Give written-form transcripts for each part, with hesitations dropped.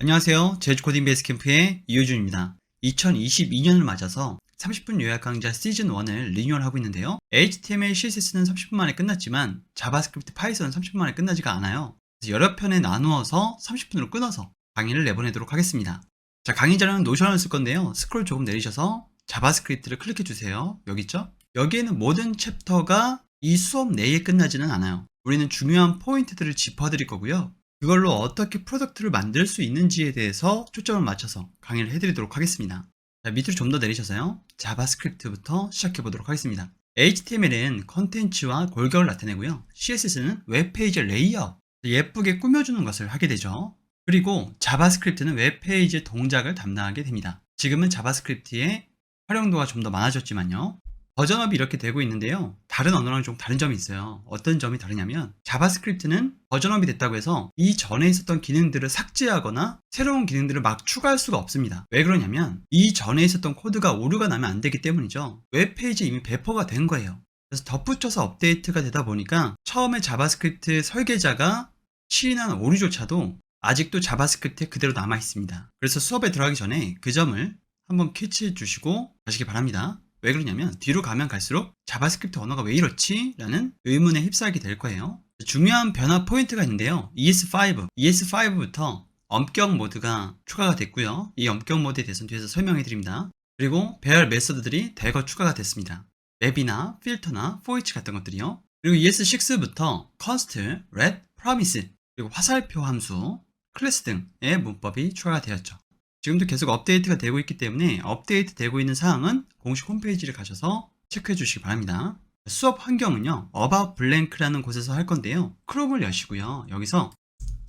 안녕하세요. 제주 코딩 베이스 캠프의 이효준입니다. 2022년을 맞아서 30분 요약 강좌 시즌 1을 리뉴얼하고 있는데요. HTML, CSS는 30분 만에 끝났지만 자바스크립트, 파이썬은 30분 만에 끝나지가 않아요. 그래서 여러 편에 나누어서 30분으로 끊어서 강의를 내보내도록 하겠습니다. 자, 강의 자료는 노션을 쓸 건데요. 스크롤 조금 내리셔서 자바스크립트를 클릭해 주세요. 여기 있죠? 여기에는 모든 챕터가 이 수업 내에 끝나지는 않아요. 우리는 중요한 포인트들을 짚어드릴 거고요. 그걸로 어떻게 프로덕트를 만들 수 있는지에 대해서 초점을 맞춰서 강의를 해드리도록 하겠습니다. 자, 밑으로 좀 더 내리셔서요. 자바스크립트부터 시작해 보도록 하겠습니다. HTML은 컨텐츠와 골격을 나타내고요. CSS는 웹페이지 레이아웃, 예쁘게 꾸며주는 것을 하게 되죠. 그리고 자바스크립트는 웹페이지 동작을 담당하게 됩니다. 지금은 자바스크립트의 활용도가 좀 더 많아졌지만요. 버전업이 이렇게 되고 있는데요. 다른 언어랑 좀 다른 점이 있어요. 어떤 점이 다르냐면 자바스크립트는 버전업이 됐다고 해서 이전에 있었던 기능들을 삭제하거나 새로운 기능들을 막 추가할 수가 없습니다. 왜 그러냐면 이전에 있었던 코드가 오류가 나면 안 되기 때문이죠. 웹페이지에 이미 배포가 된 거예요. 그래서 덧붙여서 업데이트가 되다 보니까 처음에 자바스크립트 설계자가 시인한 오류조차도 아직도 자바스크립트에 그대로 남아 있습니다. 그래서 수업에 들어가기 전에 그 점을 한번 캐치해 주시고 가시기 바랍니다. 왜 그러냐면 뒤로 가면 갈수록 자바스크립트 언어가 왜 이렇지? 라는 의문에 휩싸이게 될 거예요. 중요한 변화 포인트가 있는데요. ES5부터 엄격 모드가 추가가 됐고요. 이 엄격 모드에 대해서는 뒤에서 설명해 드립니다. 그리고 배열 메서드들이 대거 추가가 됐습니다. 맵이나 필터나 for 같은 것들이요. 그리고 ES6부터 const, ret, promise, 그리고 화살표 함수, 클래스 등의 문법이 추가가 되었죠. 지금도 계속 업데이트가 되고 있기 때문에 업데이트 되고 있는 사항은 공식 홈페이지를 가셔서 체크해 주시기 바랍니다. 수업 환경은요, about blank라는 곳에서 할 건데요. 크롬을 여시고요. 여기서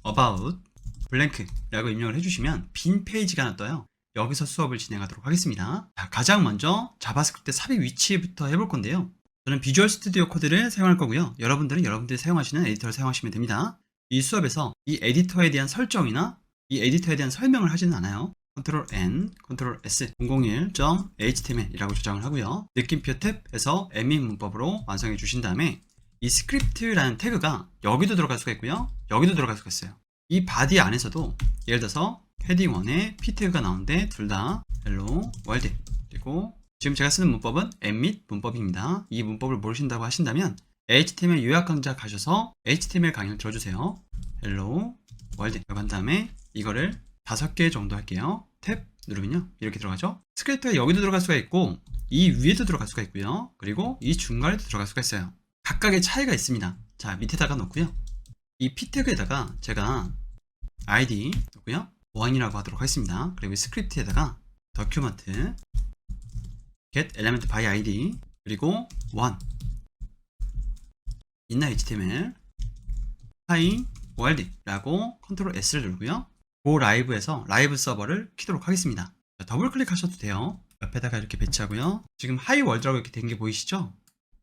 about blank라고 입력을 해주시면 빈 페이지가 하나 떠요. 여기서 수업을 진행하도록 하겠습니다. 자, 가장 먼저 자바스크립트 삽입 위치부터 해볼 건데요. 저는 비주얼 스튜디오 코드를 사용할 거고요. 여러분들은 여러분들이 사용하시는 에디터를 사용하시면 됩니다. 이 수업에서 이 에디터에 대한 설정이나 이 에디터에 대한 설명을 하지는 않아요. Ctrl N, Ctrl S 001.html이라고 저장을 하고요. 느낌표 탭에서 admin 문법으로 완성해 주신 다음에 이 스크립트라는 태그가 여기도 들어갈 수가 있고요. 여기도 들어갈 수가 있어요. 이 바디 안에서도 예를 들어서 패딩 1에 p 태그가 나오는데 둘 다 hello world, 그리고 지금 제가 쓰는 문법은 admit 문법입니다. 이 문법을 모르신다고 하신다면 HTML 요약 강좌 가셔서 HTML 강의를 들어주세요. hello world 한 다음에 이거를 5개 정도 할게요. 탭 누르면요 이렇게 들어가죠. 스크립트가 여기도 들어갈 수가 있고 이 위에도 들어갈 수가 있고요. 그리고 이 중간에도 들어갈 수가 있어요. 각각의 차이가 있습니다. 자, 밑에다가 놓고요. 이 p 태그에다가 제가 id 놓고요. 1이라고 하도록 하겠습니다. 그리고 이 스크립트에다가 document get element by id 그리고 1 inline html hi world라고 Ctrl S를 누르고요. 고 라이브에서 라이브 서버를 키도록 하겠습니다. 자, 더블 클릭하셔도 돼요. 옆에다가 이렇게 배치하고요. 지금 하이 월드라고 이렇게 된 게 보이시죠?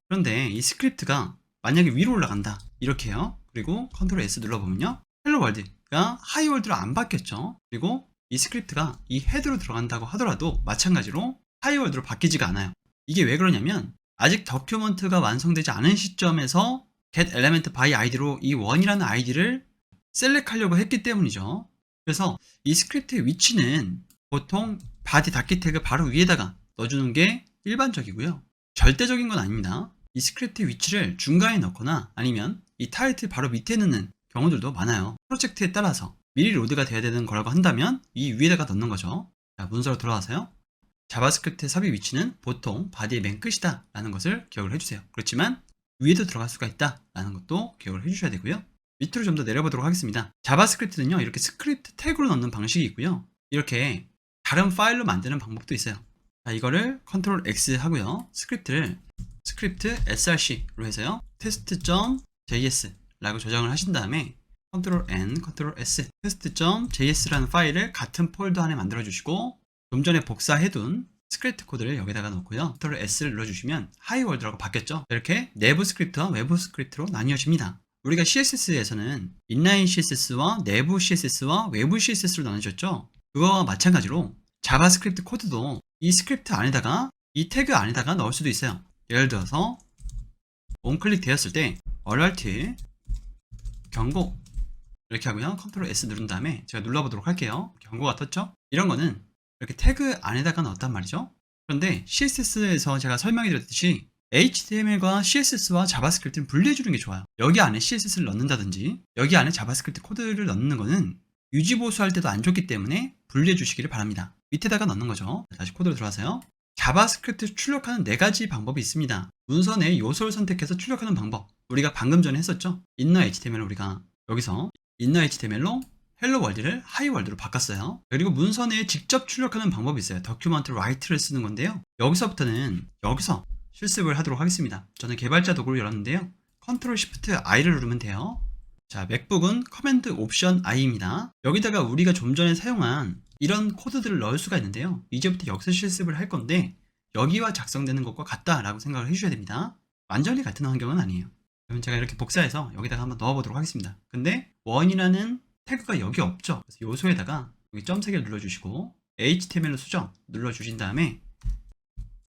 그런데 이 스크립트가 만약에 위로 올라간다 이렇게 해요. 그리고 Ctrl S 눌러보면요, 헬로 월드가 하이 월드로 안 바뀌었죠. 그리고 이 스크립트가 이 헤드로 들어간다고 하더라도 마찬가지로 하이 월드로 바뀌지가 않아요. 이게 왜 그러냐면 아직 더큐먼트가 완성되지 않은 시점에서 get element by id로 이 1이라는 아이디를 셀렉하려고 했기 때문이죠. 그래서 이 스크립트의 위치는 보통 바디 닫기 태그 바로 위에다가 넣어주는 게 일반적이고요. 절대적인 건 아닙니다. 이 스크립트의 위치를 중간에 넣거나 아니면 이 타이틀 바로 밑에 넣는 경우들도 많아요. 프로젝트에 따라서 미리 로드가 돼야 되는 거라고 한다면 이 위에다가 넣는 거죠. 자, 문서로 돌아와서요. 자바스크립트의 삽입 위치는 보통 바디의 맨 끝이다 라는 것을 기억을 해주세요. 그렇지만 위에도 들어갈 수가 있다 라는 것도 기억을 해주셔야 되고요. 밑으로 좀 더 내려보도록 하겠습니다. 자바스크립트는요, 이렇게 스크립트 태그로 넣는 방식이 있고요. 이렇게 다른 파일로 만드는 방법도 있어요. 자, 이거를 Ctrl X 하고요. 스크립트 src로 해서요. test.js 라고 저장을 하신 다음에 Ctrl N, Ctrl S test.js라는 파일을 같은 폴더 안에 만들어 주시고 좀 전에 복사해둔 스크립트 코드를 여기다가 넣고요. Ctrl S를 눌러주시면 하이월드라고 바뀌었죠. 이렇게 내부 스크립트와 외부 스크립트로 나뉘어집니다. 우리가 CSS에서는 인라인 CSS와 내부 CSS와 외부 CSS로 나눠졌죠. 그거와 마찬가지로 자바스크립트 코드도 이 스크립트 안에다가 이 태그 안에다가 넣을 수도 있어요. 예를 들어서 onClick 되었을 때 alert 경고 이렇게 하고요. 컨트롤 S 누른 다음에 제가 눌러보도록 할게요. 경고가 떴죠? 이런 거는 이렇게 태그 안에다가 넣었단 말이죠. 그런데 CSS에서 제가 설명해 드렸듯이 HTML과 CSS와 자바스크립트는 분리해 주는 게 좋아요. 여기 안에 CSS를 넣는다든지 여기 안에 자바스크립트 코드를 넣는 거는 유지보수할 때도 안 좋기 때문에 분리해 주시기를 바랍니다. 밑에다가 넣는 거죠. 다시 코드로 들어가세요. 자바스크립트 출력하는 4가지 방법이 있습니다. 문서 내 요소를 선택해서 출력하는 방법. 우리가 방금 전에 했었죠. inner HTML을 우리가 여기서 inner HTML로 헬로 월드를 하이 월드로 바꿨어요. 그리고 문서 내에 직접 출력하는 방법이 있어요. document write를 쓰는 건데요. 여기서부터는 여기서 실습을 하도록 하겠습니다. 저는 개발자 도구를 열었는데요. 컨트롤 시프트 I를 누르면 돼요. 자, 맥북은 커맨드 옵션 I입니다. 여기다가 우리가 좀 전에 사용한 이런 코드들을 넣을 수가 있는데요. 이제부터 여기서 실습을 할 건데 여기와 작성되는 것과 같다라고 생각을 해주셔야 됩니다. 완전히 같은 환경은 아니에요. 그러면 제가 이렇게 복사해서 여기다가 한번 넣어보도록 하겠습니다. 근데 원이라는 태그가 여기 없죠. 그래서 요소에다가 여기 점 3개를 눌러주시고 HTML로 수정 눌러주신 다음에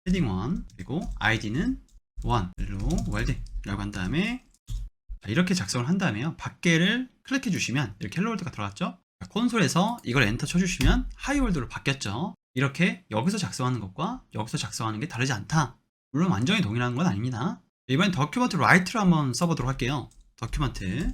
헤딩 1 그리고 id는 1 헬로 월드라고 한 다음에 이렇게 작성을 한 다음에요. 밖에를 클릭해 주시면 이렇게 헬로 월드가 들어갔죠. 콘솔에서 이걸 엔터 쳐주시면 하이 월드로 바뀌었죠. 이렇게 여기서 작성하는 것과 여기서 작성하는 게 다르지 않다. 물론 완전히 동일한 건 아닙니다. 이번엔 document write를 한번 써보도록 할게요. document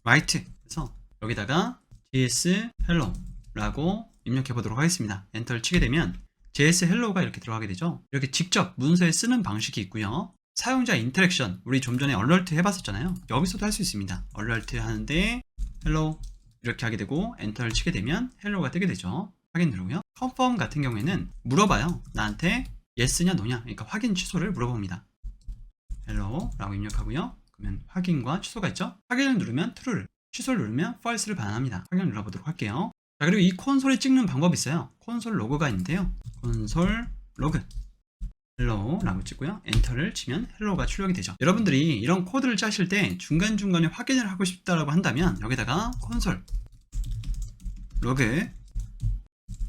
write 그래서 여기다가 js hello 라고 입력해 보도록 하겠습니다. 엔터를 치게 되면 js hello가 이렇게 들어가게 되죠. 이렇게 직접 문서에 쓰는 방식이 있고요. 사용자 인터랙션, 우리 좀 전에 얼러트 해봤었잖아요. 여기서도 할 수 있습니다. 얼러트 하는데 hello 이렇게 하게 되고 엔터를 치게 되면 hello가 뜨게 되죠. 확인 누르고요. confirm 같은 경우에는 물어봐요. 나한테 yes냐 no냐, 그러니까 확인 취소를 물어봅니다. hello 라고 입력하고요. 그러면 확인과 취소가 있죠. 확인을 누르면 true를, 취소를 누르면 false를 반환합니다. 확인을 눌러보도록 할게요. 자, 그리고 이 콘솔에 찍는 방법이 있어요. 콘솔 로그가 있는데요. 콘솔 로그 헬로 라고 찍고요. 엔터를 치면 헬로가 출력이 되죠. 여러분들이 이런 코드를 짜실 때 중간중간에 확인을 하고 싶다라고 한다면 여기다가 콘솔 로그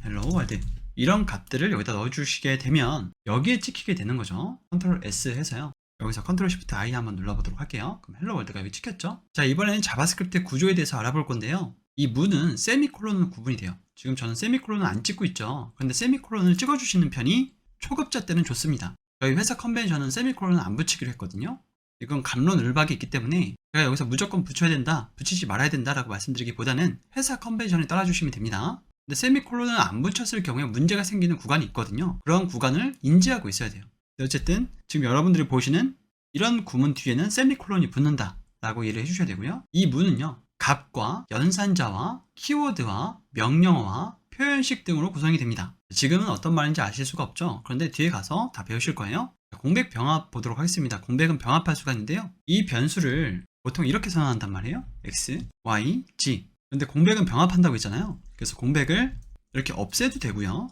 헬로 월드 이런 값들을 여기다 넣어주시게 되면 여기에 찍히게 되는 거죠. 컨트롤 S 해서요. 여기서 컨트롤 시프트 I 한번 눌러보도록 할게요. 그럼 헬로 월드가 여기 찍혔죠. 자, 이번에는 자바스크립트 구조에 대해서 알아볼 건데요. 이 문은 세미콜론으로 구분이 돼요. 지금 저는 세미콜론을 안 찍고 있죠. 그런데 세미콜론을 찍어주시는 편이 초급자 때는 좋습니다. 저희 회사 컨벤션은 세미콜론을 안 붙이기로 했거든요. 이건 갑론을박이 있기 때문에 제가 여기서 무조건 붙여야 된다, 붙이지 말아야 된다라고 말씀드리기보다는 회사 컨벤션에 따라주시면 됩니다. 근데 세미콜론을 안 붙였을 경우에 문제가 생기는 구간이 있거든요. 그런 구간을 인지하고 있어야 돼요. 어쨌든 지금 여러분들이 보시는 이런 구문 뒤에는 세미콜론이 붙는다 라고 이해를 해주셔야 되고요. 이 문은요, 값과 연산자와 키워드와 명령어와 표현식 등으로 구성이 됩니다. 지금은 어떤 말인지 아실 수가 없죠. 그런데 뒤에 가서 다 배우실 거예요. 공백 병합 보도록 하겠습니다. 공백은 병합할 수가 있는데요. 이 변수를 보통 이렇게 선언한단 말이에요. x, y, z. 그런데 공백은 병합한다고 했잖아요. 그래서 공백을 이렇게 없애도 되고요.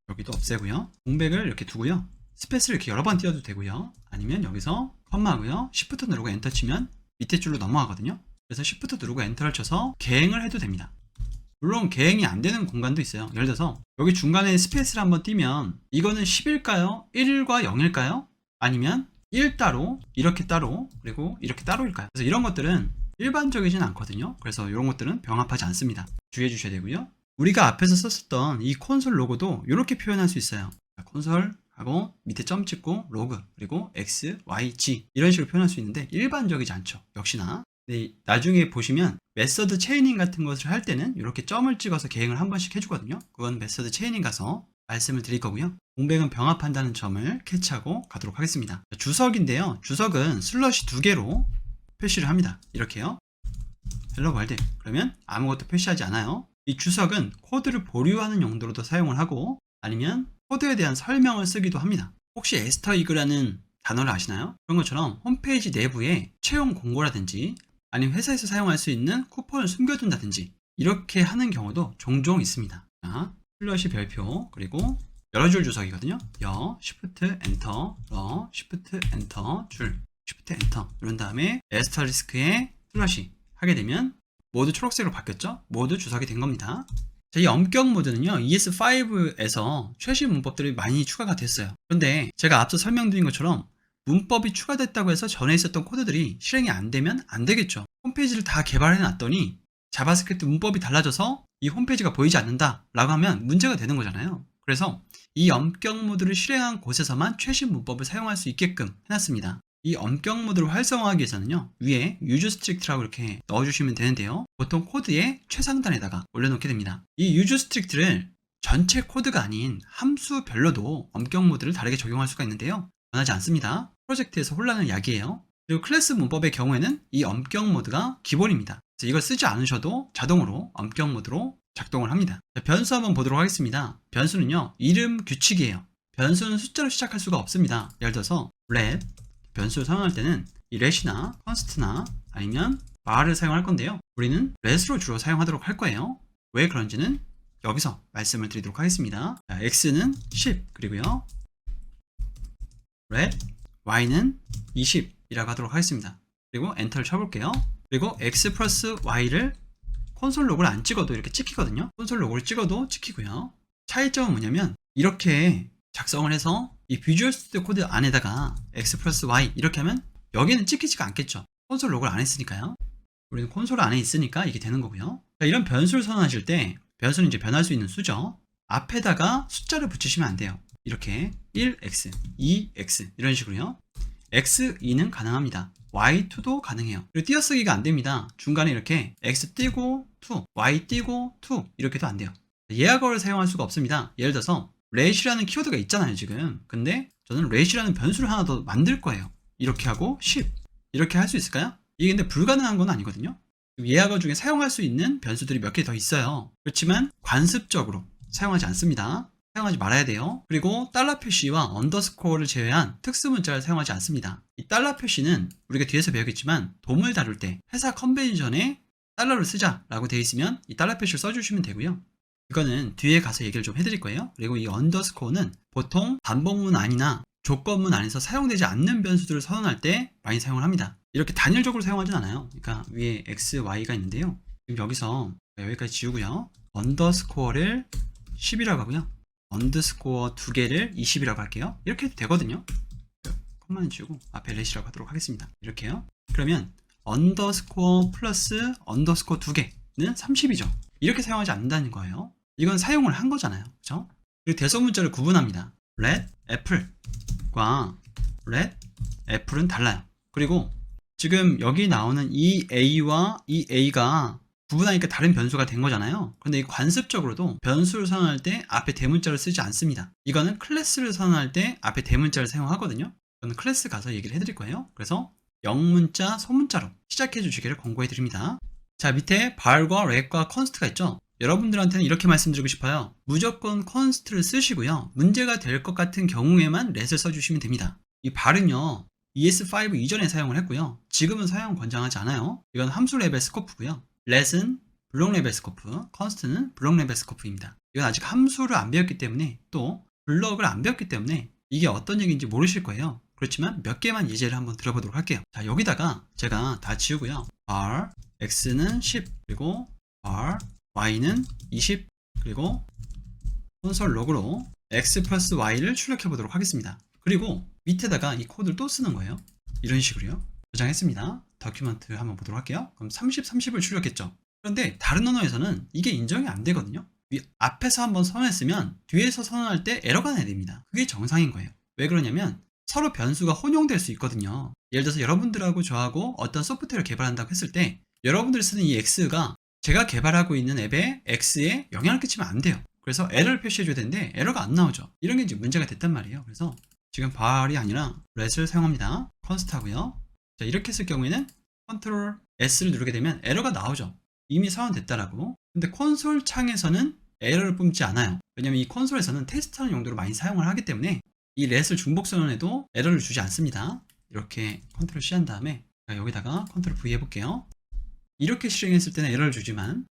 여기도 없애고요. 공백을 이렇게 두고요. 스페이스를 이렇게 여러 번 띄워도 되고요. 아니면 여기서 컴마고요. Shift 누르고 엔터 치면 밑에 줄로 넘어가거든요. 그래서 Shift 누르고 엔터를 쳐서 개행을 해도 됩니다. 물론 개행이 안 되는 공간도 있어요. 예를 들어서 여기 중간에 스페이스를 한번 띄면 이거는 10일까요? 1과 0일까요? 아니면 1 따로, 이렇게 따로, 그리고 이렇게 따로일까요? 그래서 이런 것들은 일반적이진 않거든요. 그래서 이런 것들은 병합하지 않습니다. 주의해 주셔야 되고요. 우리가 앞에서 썼었던 이 콘솔 로고도 이렇게 표현할 수 있어요. 콘솔 하고 밑에 점 찍고 로그 그리고 x, y, z 이런 식으로 표현할 수 있는데 일반적이지 않죠. 역시나. 네, 나중에 보시면 메서드 체이닝 같은 것을 할 때는 이렇게 점을 찍어서 개행을 한 번씩 해주거든요. 그건 메서드 체이닝 가서 말씀을 드릴 거고요. 공백은 병합한다는 점을 캐치하고 가도록 하겠습니다. 주석인데요. 주석은 슬러시 2개로 표시를 합니다. 이렇게요. 헬로 월드. 그러면 아무것도 표시하지 않아요. 이 주석은 코드를 보류하는 용도로도 사용을 하고 아니면 코드에 대한 설명을 쓰기도 합니다. 혹시 에스터 이그라는 단어를 아시나요? 그런 것처럼 홈페이지 내부에 채용 공고라든지 아니면 회사에서 사용할 수 있는 쿠폰을 숨겨둔다든지 이렇게 하는 경우도 종종 있습니다. 자, 슬러시 별표 그리고 여러 줄 주석이거든요. Shift 엔터, Shift 엔터, 줄, Shift 엔터 누른 다음에 에스터리스크에 슬러시 하게 되면 모두 초록색으로 바뀌었죠? 모두 주석이 된 겁니다. 자, 이 엄격 모드는요, ES5에서 최신 문법들이 많이 추가가 됐어요. 그런데 제가 앞서 설명드린 것처럼 문법이 추가됐다고 해서 전에 있었던 코드들이 실행이 안 되면 안 되겠죠. 홈페이지를 다 개발해 놨더니 자바스크립트 문법이 달라져서 이 홈페이지가 보이지 않는다 라고 하면 문제가 되는 거잖아요. 그래서 이 엄격 모드를 실행한 곳에서만 최신 문법을 사용할 수 있게끔 해놨습니다. 이 엄격 모드를 활성화하기 위해서는요, 위에 use strict라고 이렇게 넣어주시면 되는데요, 보통 코드의 최상단에다가 올려놓게 됩니다. 이 use strict를 전체 코드가 아닌 함수별로도 엄격 모드를 다르게 적용할 수가 있는데요, 원하지 않습니다. 프로젝트에서 혼란을 야기해요. 그리고 클래스 문법의 경우에는 이 엄격 모드가 기본입니다. 그래서 이걸 쓰지 않으셔도 자동으로 엄격 모드로 작동을 합니다. 자, 변수 한번 보도록 하겠습니다. 변수는요, 이름 규칙이에요. 변수는 숫자로 시작할 수가 없습니다. 예를 들어서 let 변수를 사용할 때는 이 let이나 const나 아니면 bar를 사용할 건데요, 우리는 let으로 주로 사용하도록 할 거예요. 왜 그런지는 여기서 말씀을 드리도록 하겠습니다. 자, x는 10 그리고요 let y는 20이라고 하도록 하겠습니다. 그리고 엔터를 쳐볼게요. 그리고 x 플러스 y를 콘솔 로그를 안 찍어도 이렇게 찍히거든요. 콘솔 로그를 찍어도 찍히고요. 차이점은 뭐냐면 이렇게 작성을 해서 이 비주얼 스튜디오 코드 안에다가 x 플러스 y 이렇게 하면 여기는 찍히지가 않겠죠. 콘솔 로그를 안 했으니까요. 우리는 콘솔 안에 있으니까 이게 되는 거고요. 자, 이런 변수를 선언하실 때 변수는 이제 변할 수 있는 수죠. 앞에다가 숫자를 붙이시면 안 돼요. 이렇게 1x, 2x 이런 식으로요. x2는 가능합니다. y2도 가능해요. 그리고 띄어쓰기가 안 됩니다. 중간에 이렇게 x 띄고 2, y 띄고 2 이렇게도 안 돼요. 예약어를 사용할 수가 없습니다. 예를 들어서 let이라는 키워드가 있잖아요 지금. 근데 저는 let이라는 변수를 하나 더 만들 거예요. 이렇게 하고 10 이렇게 할 수 있을까요? 이게 근데 불가능한 건 아니거든요. 예약어 중에 사용할 수 있는 변수들이 몇 개 더 있어요. 그렇지만 관습적으로 사용하지 않습니다. 사용하지 말아야 돼요. 그리고 달러 표시와 언더스코어를 제외한 특수 문자를 사용하지 않습니다. 이 달러 표시는 우리가 뒤에서 배우겠지만 도물 다룰 때 회사 컨벤션에 달러를 쓰자라고 되어 있으면 이 달러 표시를 써주시면 되고요. 이거는 뒤에 가서 얘기를 좀 해드릴 거예요. 그리고 이 언더스코어는 보통 반복문 안이나 조건문 안에서 사용되지 않는 변수들을 선언할 때 많이 사용을 합니다. 이렇게 단일적으로 사용하진 않아요. 그러니까 위에 x, y가 있는데요. 지금 여기서 여기까지 지우고요. 언더스코어를 10이라고 하고요. 언더스코어 2개를 20이라고 할게요. 이렇게 해도 되거든요. 컴마는 지우고 앞에 let이라고 하도록 하겠습니다. 이렇게요. 그러면 언더스코어 플러스 언더스코어 2개는 30이죠. 이렇게 사용하지 않는다는 거예요. 이건 사용을 한 거잖아요. 그렇죠? 그리고 대소문자를 구분합니다. let apple과 let apple은 달라요. 그리고 지금 여기 나오는 이 a와 이 a가 구분하니까 다른 변수가 된 거잖아요. 근데 이 관습적으로도 변수를 선언할 때 앞에 대문자를 쓰지 않습니다. 이거는 클래스를 선언할 때 앞에 대문자를 사용하거든요. 저는 클래스 가서 얘기를 해드릴 거예요. 그래서 영문자, 소문자로 시작해 주시기를 권고해 드립니다. 자, 밑에 bar과 let과 const가 있죠. 여러분들한테는 이렇게 말씀드리고 싶어요. 무조건 const를 쓰시고요. 문제가 될 것 같은 경우에만 let을 써주시면 됩니다. 이 bar은요, ES5 이전에 사용을 했고요. 지금은 사용 권장하지 않아요. 이건 함수 레벨 스코프고요. let은 블록 레벨 스코프, const는 블록 레벨 스코프입니다. 이건 아직 함수를 안 배웠기 때문에 또 블럭을 안 배웠기 때문에 이게 어떤 얘기인지 모르실 거예요. 그렇지만 몇 개만 예제를 한번 들어보도록 할게요. 자, 여기다가 제가 다 지우고요. var x는 10 그리고 var y는 20 그리고 콘솔 로그로 x 플러스 y를 출력해 보도록 하겠습니다. 그리고 밑에다가 이 코드를 또 쓰는 거예요. 이런 식으로요. 저장했습니다. 더큐먼트 한번 보도록 할게요. 그럼 30, 30을 출력했죠. 그런데 다른 언어에서는 이게 인정이 안 되거든요. 앞에서 한번 선언했으면 뒤에서 선언할 때 에러가 나야 됩니다. 그게 정상인 거예요. 왜 그러냐면 서로 변수가 혼용될 수 있거든요. 예를 들어서 여러분들하고 저하고 어떤 소프트웨어를 개발한다고 했을 때 여러분들이 쓰는 이 X가 제가 개발하고 있는 앱에 X에 영향을 끼치면 안 돼요. 그래서 에러를 표시해줘야 되는데 에러가 안 나오죠. 이런 게 이제 문제가 됐단 말이에요. 그래서 지금 bar이 아니라 let을 사용합니다. const 하고요. 자, 이렇게 했을 경우에는 Ctrl S를 누르게 되면 에러가 나오죠. 이미 사원됐다라고. 근데 콘솔 창에서는 에러를 뿜지 않아요. 왜냐면 이 콘솔에서는 테스트하는 용도로 많이 사용을 하기 때문에 이 let을 중복 선언해도 에러를 주지 않습니다. 이렇게 Ctrl C 한 다음에 여기다가 Ctrl V 해볼게요. 이렇게 실행했을 때는 에러를 주지만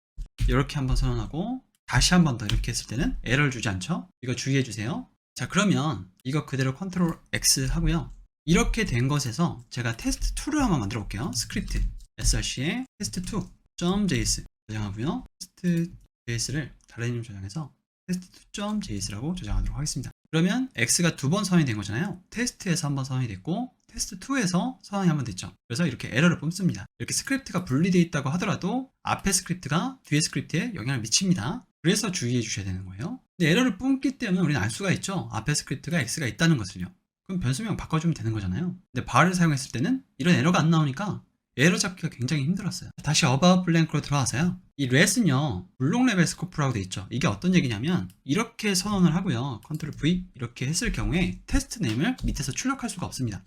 이렇게 한번 선언하고 다시 한 번 더 이렇게 했을 때는 에러를 주지 않죠. 이거 주의해 주세요. 자, 그러면 이거 그대로 Ctrl X 하고요. 이렇게 된 것에서 제가 test2를 한번 만들어 볼게요. 스크립트 src에 test2.js 저장하고요. test.js를 다른 이름 저장해서 test2.js라고 저장하도록 하겠습니다. 그러면 x가 두 번 선언이 된 거잖아요. 테스트에서 한 번 선언이 됐고 테스트 2에서 선언이 한번 됐죠. 그래서 이렇게 에러를 뿜습니다. 이렇게 스크립트가 분리되어 있다고 하더라도 앞에 스크립트가 뒤에 스크립트에 영향을 미칩니다. 그래서 주의해 주셔야 되는 거예요. 근데 에러를 뿜기 때문에 우리는 알 수가 있죠. 앞에 스크립트가 X가 있다는 것을요. 그럼 변수명 바꿔주면 되는 거잖아요. 근데 bar을 사용했을 때는 이런 에러가 안 나오니까 에러 잡기가 굉장히 힘들었어요. 다시 above blank로 들어와서요. 이 let은요, 물록 레벨 스코프라고 돼 있죠. 이게 어떤 얘기냐면 이렇게 선언을 하고요. 컨트롤 V 이렇게 했을 경우에 테스트 네임을 밑에서 출력할 수가 없습니다.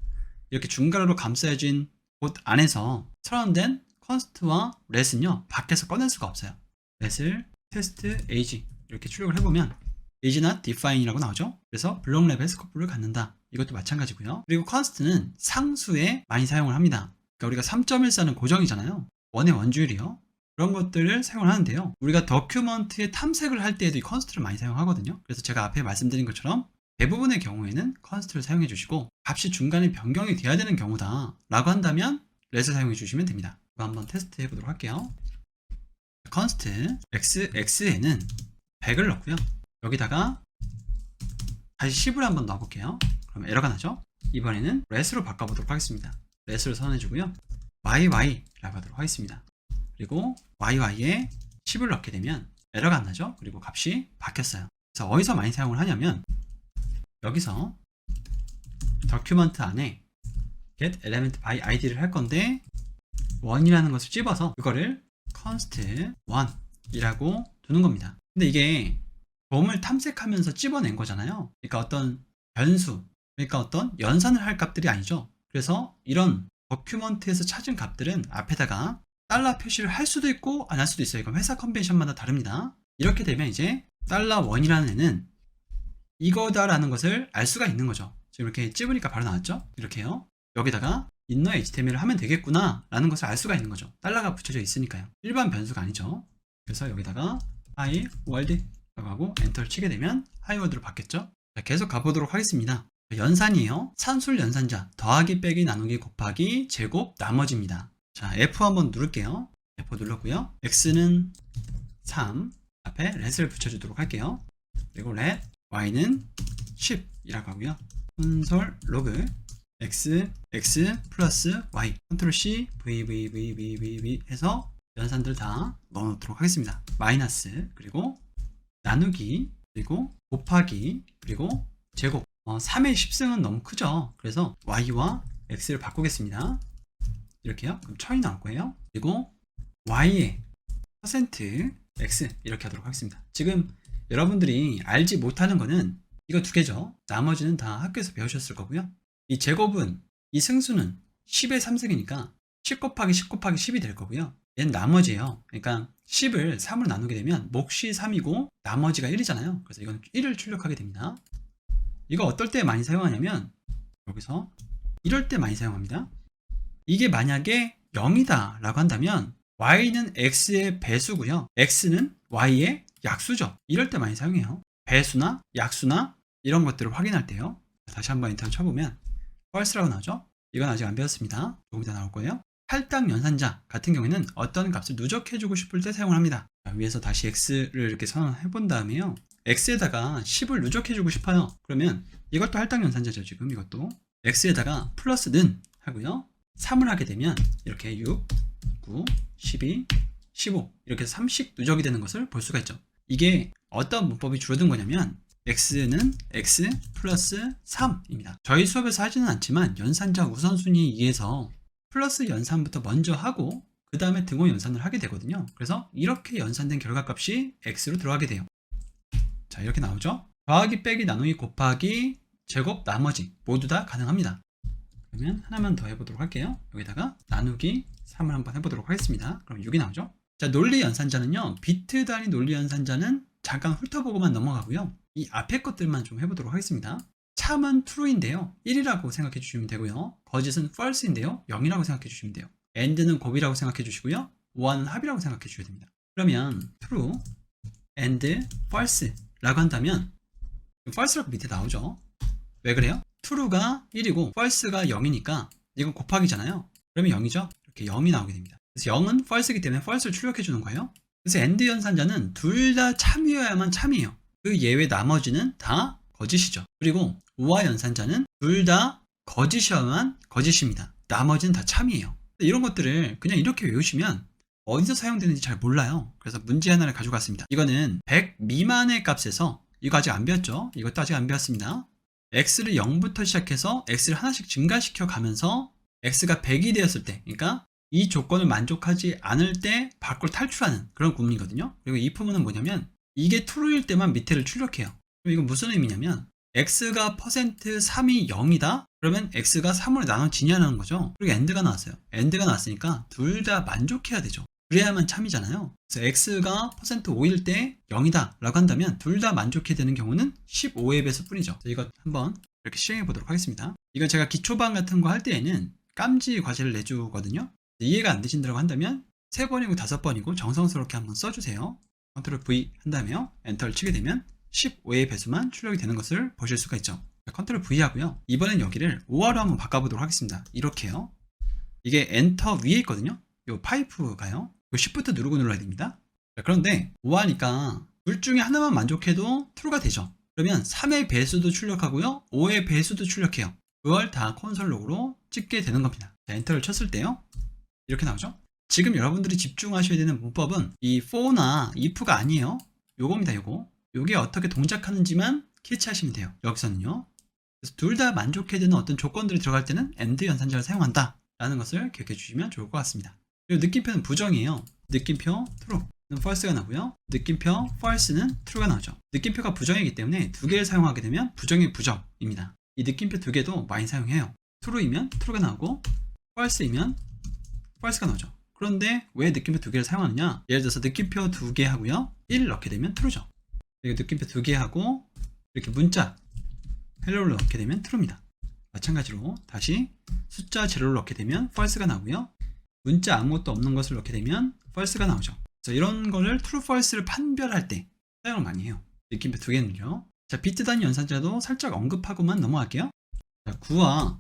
이렇게 중괄호로 감싸진 곳 안에서 선언된 const와 let은요, 밖에서 꺼낼 수가 없어요. let을 테스트 age 이렇게 출력을 해보면 is not define이라고 나오죠. 그래서 블록 레벨 스코프를 갖는다. 이것도 마찬가지고요. 그리고 const는 상수에 많이 사용을 합니다. 그러니까 우리가 3.14는 고정이잖아요. 원의 원주율이요. 그런 것들을 사용을 하는데요. 우리가 더큐먼트에 탐색을 할 때에도 이 const를 많이 사용하거든요. 그래서 제가 앞에 말씀드린 것처럼 대부분의 경우에는 const를 사용해 주시고 값이 중간에 변경이 돼야 되는 경우다 라고 한다면 let을 사용해 주시면 됩니다. 한번 테스트 해보도록 할게요. const x에는 100을 넣고요. 여기다가 다시 10을 한번 넣어볼게요. 그럼 에러가 나죠? 이번에는 let으로 바꿔보도록 하겠습니다. let을 선언해주고요.yy라고 하도록 하겠습니다. 그리고 y에 10을 넣게 되면 에러가 안 나죠? 그리고 값이 바뀌었어요. 그래서 어디서 많이 사용을 하냐면 여기서 document 안에 get element by id를 할 건데 1이라는 것을 찝어서 그거를 const 1이라고 두는 겁니다. 근데 이게 돔을 탐색하면서 찝어낸 거잖아요. 그러니까 어떤 변수, 그러니까 어떤 연산을 할 값들이 아니죠. 그래서 이런 더큐먼트에서 찾은 값들은 앞에다가 달러 표시를 할 수도 있고 안 할 수도 있어요. 이건 회사 컨벤션마다 다릅니다. 이렇게 되면 이제 $1이라는 애는 이거다라는 것을 알 수가 있는 거죠. 지금 이렇게 찝으니까 바로 나왔죠? 이렇게요. 여기다가 inner html을 하면 되겠구나 라는 것을 알 수가 있는 거죠. 달러가 붙여져 있으니까요. 일반 변수가 아니죠. 그래서 여기다가 hi world 라고 하고 엔터를 치게 되면 hi world로 바뀌었죠. 자, 계속 가보도록 하겠습니다. 연산이에요. 산술 연산자 더하기 빼기 나누기 곱하기 제곱 나머지입니다. 자, F 한번 누를게요. F 눌렀고요. X는 3 앞에 let을 붙여주도록 할게요. 그리고 let Y는 10이라고 하고요. 콘솔 로그 X 플러스 Y 컨트롤 C V 해서 연산들 다 넣어놓도록 하겠습니다. 마이너스 그리고 나누기 그리고 곱하기 그리고 제곱 3의 10승은 너무 크죠. 그래서 Y와 X를 바꾸겠습니다. 이렇게요. 그럼 1000이 나올 거예요. 그리고 Y의 퍼센트 X 이렇게 하도록 하겠습니다. 지금 여러분들이 알지 못하는 거는 이거 두 개죠. 나머지는 다 학교에서 배우셨을 거고요. 이 제곱은 이 승수는 10의 3승이니까 10 곱하기 10 곱하기 10이 될 거고요. 얘는 나머지예요. 그러니까 10을 3으로 나누게 되면 몫이 3이고 나머지가 1이잖아요. 그래서 이건 1을 출력하게 됩니다. 이거 어떨 때 많이 사용하냐면 여기서 이럴 때 많이 사용합니다. 이게 만약에 0이다 라고 한다면 y는 x의 배수고요. x는 y의 약수죠. 이럴 때 많이 사용해요. 배수나 약수나 이런 것들을 확인할 때요. 다시 한번 엔터 쳐보면 false라고 나오죠. 이건 아직 안 배웠습니다. 조금 이따 나올 거예요. 할당 연산자 같은 경우에는 어떤 값을 누적해주고 싶을 때 사용을 합니다. 자, 위에서 다시 x를 이렇게 선언해 본 다음에요. x에다가 10을 누적해주고 싶어요. 그러면 이것도 할당 연산자죠. 지금 이것도 x에다가 플러스는 하고요. 3을 하게 되면 이렇게 6, 9, 12, 15 이렇게 3씩 누적이 되는 것을 볼 수가 있죠. 이게 어떤 문법이 줄어든 거냐면 x는 x 플러스 3입니다. 저희 수업에서 하지는 않지만 연산자 우선순위에 의해서 플러스 연산부터 먼저 하고 그 다음에 등호 연산을 하게 되거든요. 그래서 이렇게 연산된 결과값이 x로 들어가게 돼요. 자, 이렇게 나오죠. 더하기 빼기 나누기 곱하기 제곱 나머지 모두 다 가능합니다. 그러면 하나만 더 해보도록 할게요. 여기다가 나누기 3을 한번 해보도록 하겠습니다. 그럼 6이 나오죠. 자, 논리 연산자는요. 비트 단위 논리 연산자는 잠깐 훑어보고만 넘어가고요. 이 앞에 것들만 좀 해보도록 하겠습니다. 참은 true인데요. 1이라고 생각해 주시면 되고요. 거짓은 false인데요. 0이라고 생각해 주시면 돼요. and는 곱이라고 생각해 주시고요. one은 합이라고 생각해 주셔야 됩니다. 그러면 true and false라고 한다면 false라고 밑에 나오죠. 왜 그래요? true가 1이고 false가 0이니까 이건 곱하기잖아요. 그러면 0이죠. 이렇게 0이 나오게 됩니다. 그래서 0은 false이기 때문에 false를 출력해 주는 거예요. 그래서 and 연산자는 둘 다 참이어야만 참이에요. 그 예외 나머지는 다 거짓이죠. 그리고 우와 연산자는 둘 다 거짓이야만 거짓입니다. 나머지는 다 참이에요. 이런 것들을 그냥 이렇게 외우시면 어디서 사용되는지 잘 몰라요. 그래서 문제 하나를 가져갔습니다. 이거는 100 미만의 값에서, 이거 아직 안 배웠죠? 이것도 아직 안 배웠습니다. x를 0부터 시작해서 x를 하나씩 증가시켜 가면서 x가 100이 되었을 때, 그러니까 이 조건을 만족하지 않을 때 밖으로 탈출하는 그런 구문이거든요. 그리고 이 부분은 뭐냐면 이게 true일 때만 밑에를 출력해요. 그럼 이건 무슨 의미냐면 x가 %3이 0이다? 그러면 x가 3으로 나눠지냐는 거죠. 그리고 end가 나왔어요. end가 나왔으니까 둘 다 만족해야 되죠. 그래야만 참이잖아요. 그래서 x가 %5일 때 0이다 라고 한다면 둘 다 만족해야 되는 경우는 15의 배수 뿐이죠. 이거 한번 이렇게 시행해 보도록 하겠습니다. 이건 제가 기초반 같은 거 할 때에는 깜지 과제를 내주거든요. 이해가 안 되신다고 한다면 3번이고 5번이고 정성스럽게 한번 써주세요. 컨트롤 V 한 다음에 엔터를 치게 되면 15의 배수만 출력이 되는 것을 보실 수가 있죠. 컨트롤 V 하고요. 이번엔 여기를 5화로 한번 바꿔보도록 하겠습니다. 이렇게요. 이게 엔터 위에 있거든요. 이 파이프가요. Shift 누르고 눌러야 됩니다. 그런데 5화니까 둘 중에 하나만 만족해도 true가 되죠. 그러면 3의 배수도 출력하고요. 5의 배수도 출력해요. 그걸 다 콘솔 로그로 찍게 되는 겁니다. 자, 엔터를 쳤을 때요. 이렇게 나오죠. 지금 여러분들이 집중하셔야 되는 문법은 이 for나 if가 아니에요. 요겁니다. 요게 어떻게 동작하는지만 캐치하시면 돼요. 여기서는요. 그래서 둘 다 만족해야 되는 어떤 조건들이 들어갈 때는 and 연산자를 사용한다 라는 것을 기억해 주시면 좋을 것 같습니다. 그리고 느낌표는 부정이에요. 느낌표 true는 false가 나고요. 느낌표 false는 true가 나오죠. 느낌표가 부정이기 때문에 두 개를 사용하게 되면 부정의 부정입니다. 이 느낌표 두 개도 많이 사용해요. true이면 true가 나오고 false이면 false가 나오죠. 그런데 왜 느낌표 두 개를 사용하느냐? 예를 들어서 느낌표 두 개 하고요. 1 넣게 되면 true죠. 그리고 느낌표 두 개 하고 이렇게 문자 hello를 넣게 되면 true입니다. 마찬가지로 다시 숫자 0를 넣게 되면 false가 나오고요. 문자 아무것도 없는 것을 넣게 되면 false가 나오죠. 그래서 이런 거를 true, false를 판별할 때 사용을 많이 해요. 느낌표 두 개는요. 자, 비트 단위 연산자도 살짝 언급하고만 넘어갈게요. 자, 9와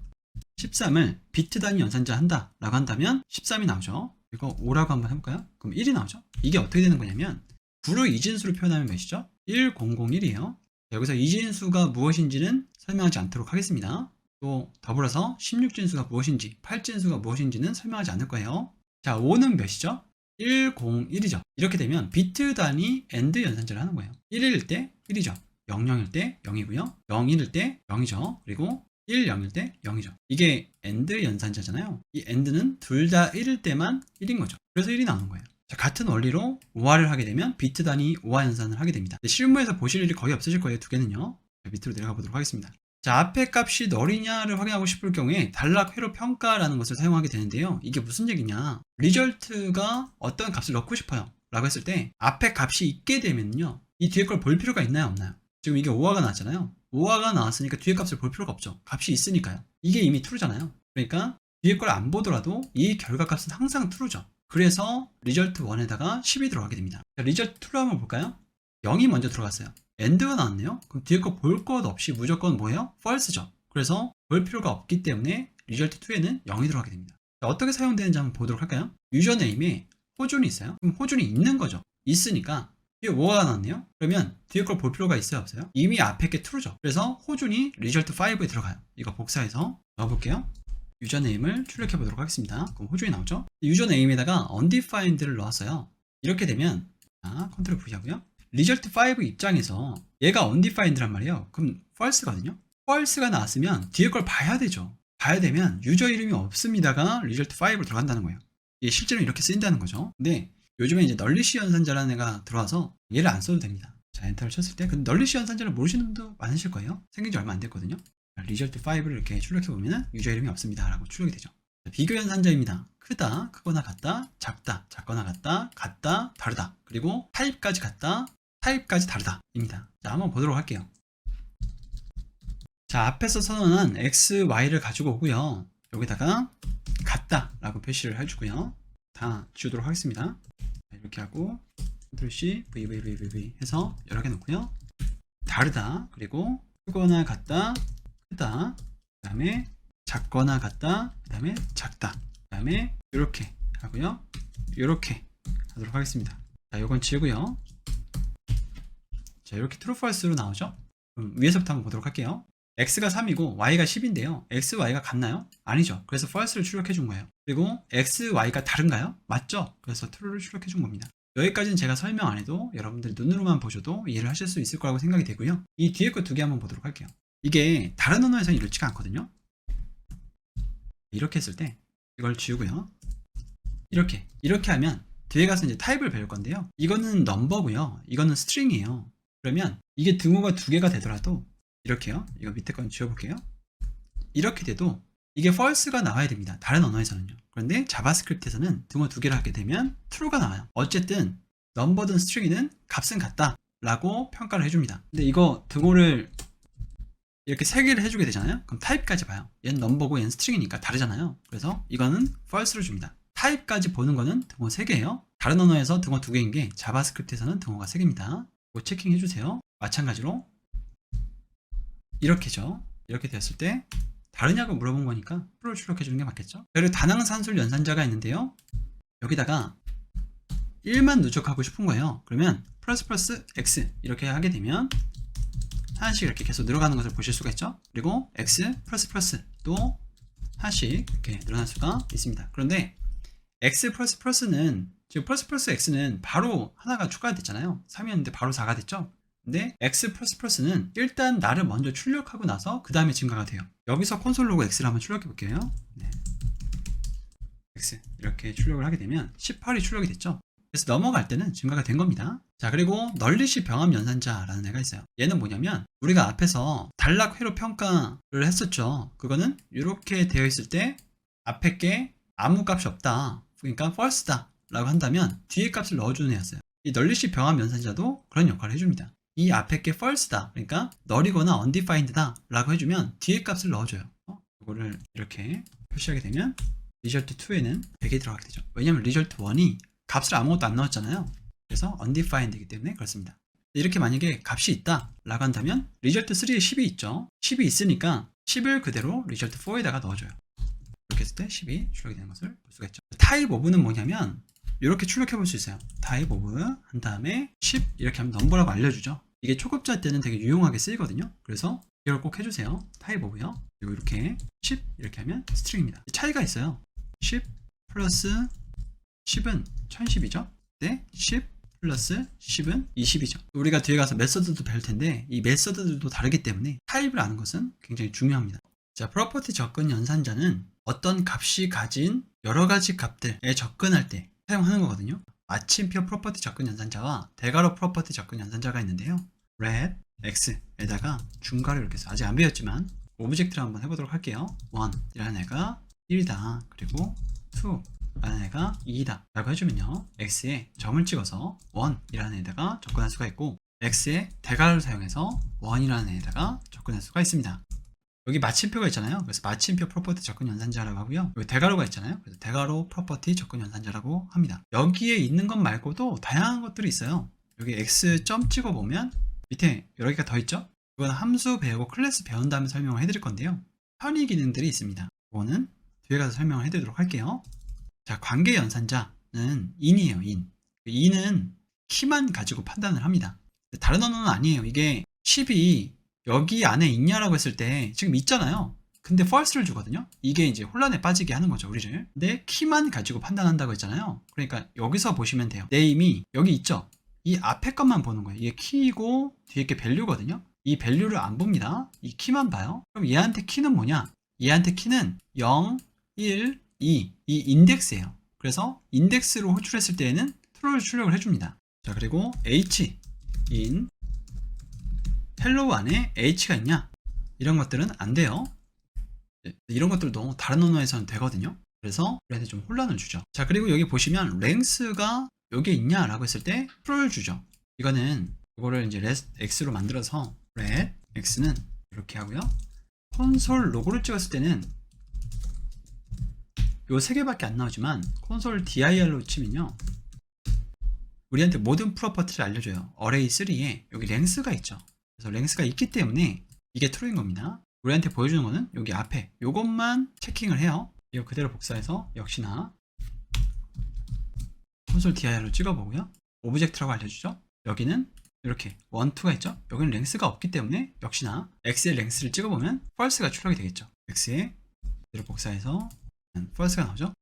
13을 비트 단위 연산자 한다 라고 한다면 13이 나오죠. 이거 5라고 한번 해볼까요? 그럼 1이 나오죠. 이게 어떻게 되는 거냐면 9를 이진수로 표현하면 몇이죠? 1001이에요. 여기서 이진수가 무엇인지는 설명하지 않도록 하겠습니다. 또 더불어서 16진수가 무엇인지 8진수가 무엇인지는 설명하지 않을 거예요. 자, 5는 몇이죠? 101이죠. 이렇게 되면 비트 단위 AND 연산자를 하는 거예요. 1일 때 1이죠. 00일 때 0이고요. 01일 때 0이죠. 그리고 10일 때 0이죠. 이게 AND 연산자잖아요. 이 AND는 둘 다 1일 때만 1인 거죠. 그래서 1이 나오는 거예요. 자, 같은 원리로 5화를 하게 되면 비트 단위 5화 연산을 하게 됩니다. 실무에서 보실 일이 거의 없으실 거예요. 두 개는요. 자, 밑으로 내려가 보도록 하겠습니다. 자, 앞에 값이 널이냐를 확인하고 싶을 경우에 단락 회로 평가라는 것을 사용하게 되는데요. 이게 무슨 얘기냐? 리절트가 어떤 값을 넣고 싶어요 라고 했을 때 앞에 값이 있게 되면요, 이 뒤에 걸 볼 필요가 있나요 없나요? 지금 이게 5화가 나왔잖아요. 5화가 나왔으니까 뒤에 값을 볼 필요가 없죠. 값이 있으니까요. 이게 이미 true잖아요. 그러니까 뒤에 걸 안 보더라도 이 결과값은 항상 true죠. 그래서 리절트 1에다가 10이 들어가게 됩니다. 자, 리절트 2로 한번 볼까요? 0이 먼저 들어갔어요. AND가 나왔네요. 그럼 뒤에 거 볼 것 없이 무조건 뭐예요? false죠. 그래서 볼 필요가 없기 때문에 리절트 2에는 0이 들어가게 됩니다. 자, 어떻게 사용되는지 한번 보도록 할까요? 유저네임에 호준이 있어요. 그럼 호준이 있는 거죠. 있으니까 뒤에 5가 나왔네요. 그러면 뒤에 걸 볼 필요가 있어요 없어요? 이미 앞에 게 true죠. 그래서 호준이 리절트 5에 들어가요. 이거 복사해서 넣어볼게요. 유저네임을 출력해 보도록 하겠습니다. 그럼 호준이 나오죠. 유저네임에다가 undefined를 넣었어요. 이렇게 되면 컨트롤 V 하고요. 리절트 5 입장에서 얘가 undefined란 말이에요. 그럼 false거든요. false가 나왔으면 뒤에 걸 봐야 되죠. 봐야 되면 유저 이름이 없습니다가 리절트 5로 들어간다는 거예요. 이게 실제로 이렇게 쓰인다는 거죠. 근데 요즘에 이제 널리시 연산자라는 애가 들어와서 얘를 안 써도 됩니다. 자, 엔터를 쳤을 때 근데 널리시 연산자를 모르시는 분도 많으실 거예요. 생긴 지 얼마 안 됐거든요. 리절트 5를 이렇게 출력해 보면은 유저 이름이 없습니다 라고 출력이 되죠. 자, 비교 연산자입니다. 크다, 크거나 같다, 작다, 작거나 같다, 같다, 다르다, 그리고 타입까지 같다, 타입까지 다르다 입니다. 자, 한번 보도록 할게요. 자, 앞에서 선언한 x, y를 가지고 오고요. 여기다가 같다 라고 표시를 해주고요. 다 지우도록 하겠습니다. 자, 이렇게 하고 Ctrl C, V 해서 여러 개 놓고요. 다르다, 그리고 크거나 같다, 크다, 그 다음에 작거나 같다, 그 다음에 작다, 그 다음에 이렇게 하고요. 이렇게 하도록 하겠습니다. 자, 요건 지우고요. 자, 이렇게 true false로 나오죠. 그럼 위에서부터 한번 보도록 할게요. x가 3이고 y가 10인데요. x, y가 같나요? 아니죠. 그래서 false를 출력해 준 거예요. 그리고 x, y가 다른가요? 맞죠. 그래서 true를 출력해 준 겁니다. 여기까지는 제가 설명 안 해도 여러분들 눈으로만 보셔도 이해를 하실 수 있을 거라고 생각이 되고요. 이 뒤에 거 두 개 한번 보도록 할게요. 이게 다른 언어에서는 이렇지가 않거든요. 이렇게 했을 때 이걸 지우고요. 이렇게 하면 뒤에 가서 이제 타입을 배울 건데요. 이거는 넘버고요. 이거는 스트링이에요. 그러면 이게 등호가 두 개가 되더라도 이렇게요. 이거 밑에 건 지워볼게요. 이렇게 돼도 이게 false가 나와야 됩니다. 다른 언어에서는요. 그런데 자바스크립트에서는 등호 두 개를 하게 되면 true가 나와요. 어쨌든 넘버든 스트링이든 값은 같다 라고 평가를 해줍니다. 근데 이거 등호를 이렇게 세 개를 해주게 되잖아요. 그럼 타입까지 봐요. 얘는 넘버고 얘는 스트링이니까 다르잖아요. 그래서 이거는 false를 줍니다. 타입까지 보는 거는 등호 3개예요. 다른 언어에서 등호 2개인 게 자바스크립트에서는 등호가 3개입니다. 이거 체킹해 주세요. 마찬가지로 이렇게죠. 이렇게 되었을 때 다르냐고 물어본 거니까 true를 출력해 주는 게 맞겠죠. 그리고 다낭산술 연산자가 있는데요. 여기다가 1만 누적하고 싶은 거예요. 그러면 플러스 x 이렇게 하게 되면 하나씩 이렇게 계속 늘어가는 것을 보실 수가 있죠. 그리고 x 또 하나씩 이렇게 늘어날 수가 있습니다. 그런데 x 는 지금 플러스 x는 바로 하나가 추가됐잖아요. 3이었는데 바로 4가 됐죠. 근데 x 는 일단 나를 먼저 출력하고 나서 그 다음에 증가가 돼요. 여기서 콘솔 로그 x를 한번 출력해 볼게요. 네. x 이렇게 출력을 하게 되면 18이 출력이 됐죠. 그래서 넘어갈 때는 증가가 된 겁니다. 자, 그리고 널리시 병합 연산자라는 애가 있어요. 얘는 뭐냐면 우리가 앞에서 단락 회로 평가를 했었죠. 그거는 이렇게 되어 있을 때 앞에 게 아무 값이 없다. 그러니까 false다 라고 한다면 뒤에 값을 넣어주는 애였어요. 이 널리시 병합 연산자도 그런 역할을 해줍니다. 이 앞에 게 false다. 그러니까 널이거나 undefined다 라고 해주면 뒤에 값을 넣어줘요. 이거를 이렇게 표시하게 되면 result 2에는 100이 들어가게 되죠. 왜냐면 result 1이 값을 아무것도 안 넣었잖아요. 그래서 undefined이기 때문에 그렇습니다. 이렇게 만약에 값이 있다 라고 한다면 result 3에 10이 있죠. 10이 있으니까 10을 그대로 result 4에다가 넣어줘요. 이렇게 했을 때 10이 출력이 되는 것을 볼 수가 있죠. type of는 뭐냐면 이렇게 출력해 볼 수 있어요. type of 한 다음에 10 이렇게 하면 넘버라고 알려주죠. 이게 초급자 때는 되게 유용하게 쓰이거든요. 그래서 이걸 꼭 해주세요. type of요. 그리고 이렇게 10 이렇게 하면 string입니다. 차이가 있어요. 10 플러스 10은 1010이죠. 네, 10 플러스 10은 20이죠. 우리가 뒤에 가서 메서드도 배울 텐데 이 메서드들도 다르기 때문에 타입을 아는 것은 굉장히 중요합니다. 자, 프로퍼티 접근 연산자는 어떤 값이 가진 여러 가지 값들에 접근할 때 사용하는 거거든요. 마침표 프로퍼티 접근 연산자와 대괄호 프로퍼티 접근 연산자가 있는데요. red x에다가 중괄호 이렇게 해서 아직 안 배웠지만 오브젝트를 한번 해보도록 할게요. 1이라는 애가 1이다. 그리고 2 라는 애가 2이다 라고 해주면요, x에 점을 찍어서 1이라는 애에다가 접근할 수가 있고 x에 대괄호를 사용해서 1이라는 애에다가 접근할 수가 있습니다. 여기 마침표가 있잖아요. 그래서 마침표 프로퍼티 접근 연산자라고 하고요. 여기 대괄호가 있잖아요. 그래서 대괄호 프로퍼티 접근 연산자라고 합니다. 여기에 있는 것 말고도 다양한 것들이 있어요. 여기 x 점 찍어보면 밑에 여러 개가 더 있죠. 이건 함수 배우고 클래스 배운 다음에 설명을 해드릴 건데요. 편의 기능들이 있습니다. 이거는 뒤에 가서 설명을 해드리도록 할게요. 자, 관계 연산자는 in이에요. in은 키만 가지고 판단을 합니다. 다른 언어는 아니에요. 이게 10이 여기 안에 있냐라고 했을 때 지금 있잖아요. 근데 false를 주거든요. 이게 이제 혼란에 빠지게 하는 거죠, 우리를. 근데 키만 가지고 판단한다고 했잖아요. 그러니까 여기서 보시면 돼요. name이 여기 있죠. 이 앞에 것만 보는 거예요. 이게 키이고 뒤에 게 value거든요. 이 value를 안 봅니다. 이 키만 봐요. 그럼 얘한테 키는 뭐냐? 얘한테 키는 0, 1, 2, 이 인덱스예요. 그래서 인덱스로 호출했을 때에는 true를 출력을 해줍니다. 자, 그리고 h in hello 안에 h가 있냐? 이런 것들은 안 돼요. 이런 것들도 다른 언어에서는 되거든요. 그래서 우리한테 좀 혼란을 주죠. 자, 그리고 여기 보시면 length가 여기에 있냐라고 했을 때 true를 주죠. 이거는 이거를 이제 let x로 만들어서 let x는 이렇게 하고요. 콘솔 로고를 찍었을 때는 요 세 개밖에 안 나오지만 콘솔 dir로 치면요, 우리한테 모든 프로퍼티를 알려줘요. array 3에 여기 length가 있죠. 그래서 length가 있기 때문에 이게 true인 겁니다. 우리한테 보여주는 거는 여기 앞에 요것만 체킹을 해요. 이거 그대로 복사해서 역시나 콘솔 dir로 찍어보고요. 오브젝트라고 알려주죠. 여기는 이렇게 1, 2가 있죠? 여기는 랭스가 없기 때문에 역시나 x의 랭스를 찍어보면 false가 출력이 되겠죠. x에 그대로 복사해서 false가 나오죠.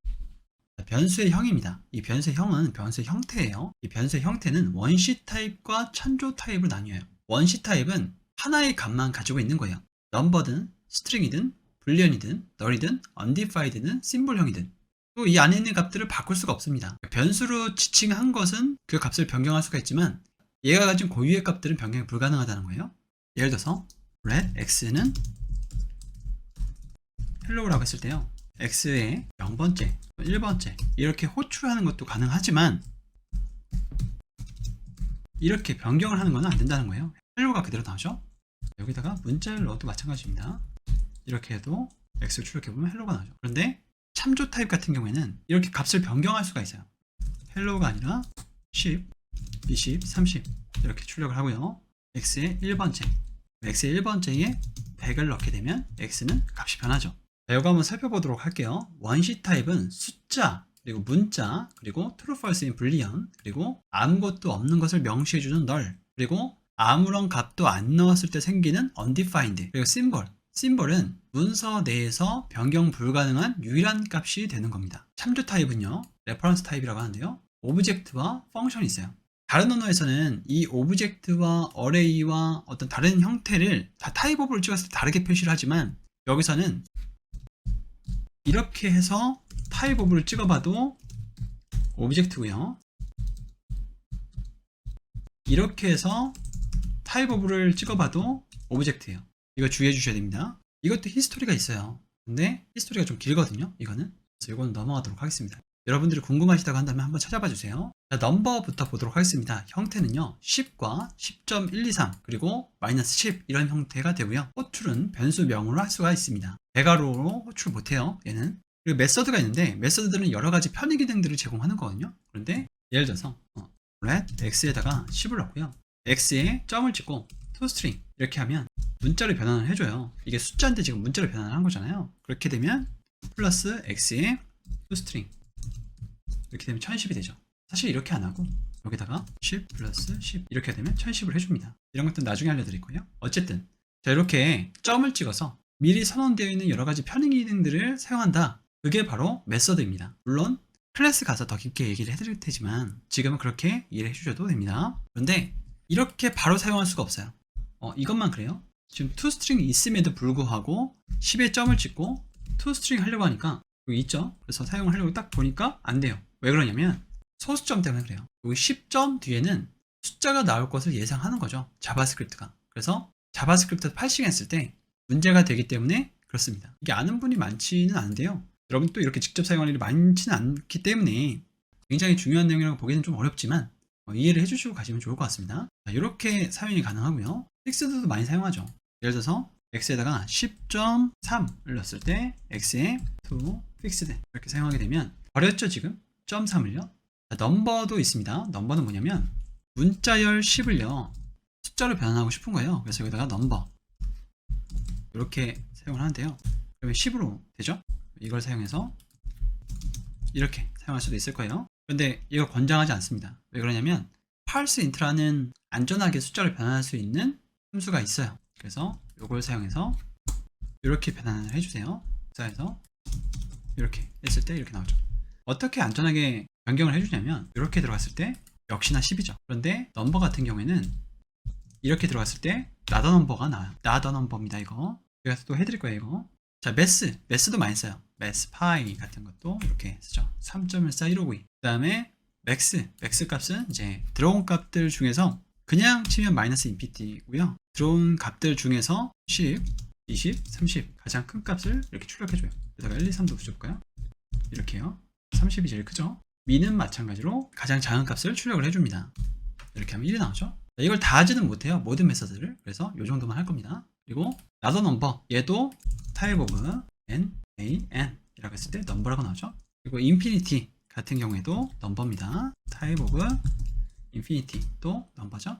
변수의 형입니다. 이 변수의 형은 변수의 형태예요. 이 변수의 형태는 원시 타입과 참조 타입을 나뉘어요. 원시 타입은 하나의 값만 가지고 있는 거예요. 넘버든 스트링이든 불리언이든 널이든 undefined든 심볼형이든 또 이 안에 있는 값들을 바꿀 수가 없습니다. 변수로 지칭한 것은 그 값을 변경할 수가 있지만 얘가 가진 고유의 값들은 변경이 불가능하다는 거예요. 예를 들어서 let x는 hello라고 했을 때요. x의 0번째, 1번째 이렇게 호출하는 것도 가능하지만 이렇게 변경을 하는 건 안 된다는 거예요. hello가 그대로 나오죠. 여기다가 문자를 넣어도 마찬가지입니다. 이렇게 해도 x를 출력해보면 hello가 나오죠. 그런데 참조 타입 같은 경우에는 이렇게 값을 변경할 수가 있어요. hello가 아니라 10, 20, 30 이렇게 출력을 하고요. x의 1번째, x의 1번째에 100을 넣게 되면 x는 값이 변하죠. 자, 이거 한번 살펴보도록 할게요. 원시 타입은 숫자, 그리고 문자, 그리고 true, false인 불리언, 그리고 아무것도 없는 것을 명시해주는 null, 그리고 아무런 값도 안 넣었을 때 생기는 undefined, 그리고 symbol. 심볼은 문서 내에서 변경 불가능한 유일한 값이 되는 겁니다. 참조 타입은요, 레퍼런스 타입이라고 하는데요. 오브젝트와 펑션이 있어요. 다른 언어에서는 이 오브젝트와 어레이와 어떤 다른 형태를 다 타입 오브를 찍었을 때 다르게 표시를 하지만 여기서는 이렇게 해서 타입 오브를 찍어봐도 오브젝트고요. 이렇게 해서 타입 오브를 찍어봐도 오브젝트예요. 이거 주의해 주셔야 됩니다. 이것도 히스토리가 있어요. 근데 히스토리가 좀 길거든요. 이거는. 그래서 이거는 넘어가도록 하겠습니다. 여러분들이 궁금하시다고 한다면 한번 찾아봐 주세요. 자, 넘버부터 보도록 하겠습니다. 형태는요. 10과 10.123 그리고 마이너스 10 이런 형태가 되고요. 호출은 변수명으로 할 수가 있습니다. 대괄호로 호출 못해요. 얘는. 그리고 메서드가 있는데 메서드들은 여러 가지 편의 기능들을 제공하는 거거든요. 그런데 예를 들어서 let x에다가 10을 넣고요. x에 점을 찍고 toString 이렇게 하면 문자를 변환을 해줘요. 이게 숫자인데 지금 문자를 변환을 한 거잖아요. 그렇게 되면 플러스 x에 toString 이렇게 되면 1010이 되죠. 사실 이렇게 안 하고 여기다가 10 플러스 10 이렇게 되면 1010을 해줍니다. 이런 것들은 나중에 알려드릴 거예요. 어쨌든 자, 이렇게 점을 찍어서 미리 선언되어 있는 여러 가지 편의 기능들을 사용한다. 그게 바로 메서드입니다. 물론 클래스 가서 더 깊게 얘기를 해드릴 테지만 지금은 그렇게 이해를 해주셔도 됩니다. 그런데 이렇게 바로 사용할 수가 없어요. 이것만 그래요. 지금 toString이 있음에도 불구하고 10에 점을 찍고 toString 하려고 하니까 여기 있죠. 그래서 사용을 하려고 딱 보니까 안 돼요. 왜 그러냐면 소수점 때문에 그래요. 여기 10점 뒤에는 숫자가 나올 것을 예상하는 거죠. 자바스크립트가. 그래서 자바스크립트 파싱 했을 때 문제가 되기 때문에 그렇습니다. 이게 아는 분이 많지는 않은데요. 여러분 또 이렇게 직접 사용할 일이 많지는 않기 때문에 굉장히 중요한 내용이라고 보기는 좀 어렵지만 이해를 해주시고 가시면 좋을 것 같습니다. 자, 이렇게 사용이 가능하고요. 픽스드도 많이 사용하죠. 예를 들어서 x에다가 10.3을 넣었을 때 x에 to fixed 이렇게 사용하게 되면 버렸죠 지금? 0.3을요. 넘버도 있습니다. 넘버는 뭐냐면 문자열 10을요 숫자로 변환하고 싶은 거예요. 그래서 여기다가 넘버 이렇게 사용을 하는데요. 그러면 10으로 되죠? 이걸 사용해서 이렇게 사용할 수도 있을 거예요. 그런데 이거 권장하지 않습니다. 왜 그러냐면 parse int라는 안전하게 숫자를 변환할 수 있는 함수가 있어요. 그래서 이걸 사용해서 이렇게 변환을 해주세요. 그래서 이렇게 했을 때 이렇게 나오죠. 어떻게 안전하게 변경을 해주냐면 이렇게 들어갔을 때 역시나 10이죠. 그런데 넘버 같은 경우에는 이렇게 들어갔을 때 not a number가 나와요. not a number입니다. 이거 제가 또 해드릴 거예요. 이거. 자, 매스도 많이 써요. 매스 파이 같은 것도 이렇게 쓰죠. 3.141592. 그 다음에 맥스 값은 이제 들어온 값들 중에서 그냥 치면 마이너스 인피니티고요. 들어온 값들 중에서 10, 20, 30 가장 큰 값을 이렇게 출력해줘요. 여기다가 1, 2, 3도 붙여볼까요? 이렇게요. 30이 제일 크죠. 미는 마찬가지로 가장 작은 값을 출력을 해줍니다. 이렇게 하면 1이 나오죠. 이걸 다 하지는 못해요. 모든 메서드를. 그래서 이 정도만 할 겁니다. 그리고 not a number 얘도 type of n, a, n 이라고 했을 때 number라고 나오죠. 그리고 infinity 같은 경우에도 number입니다. type of infinity 또 number죠.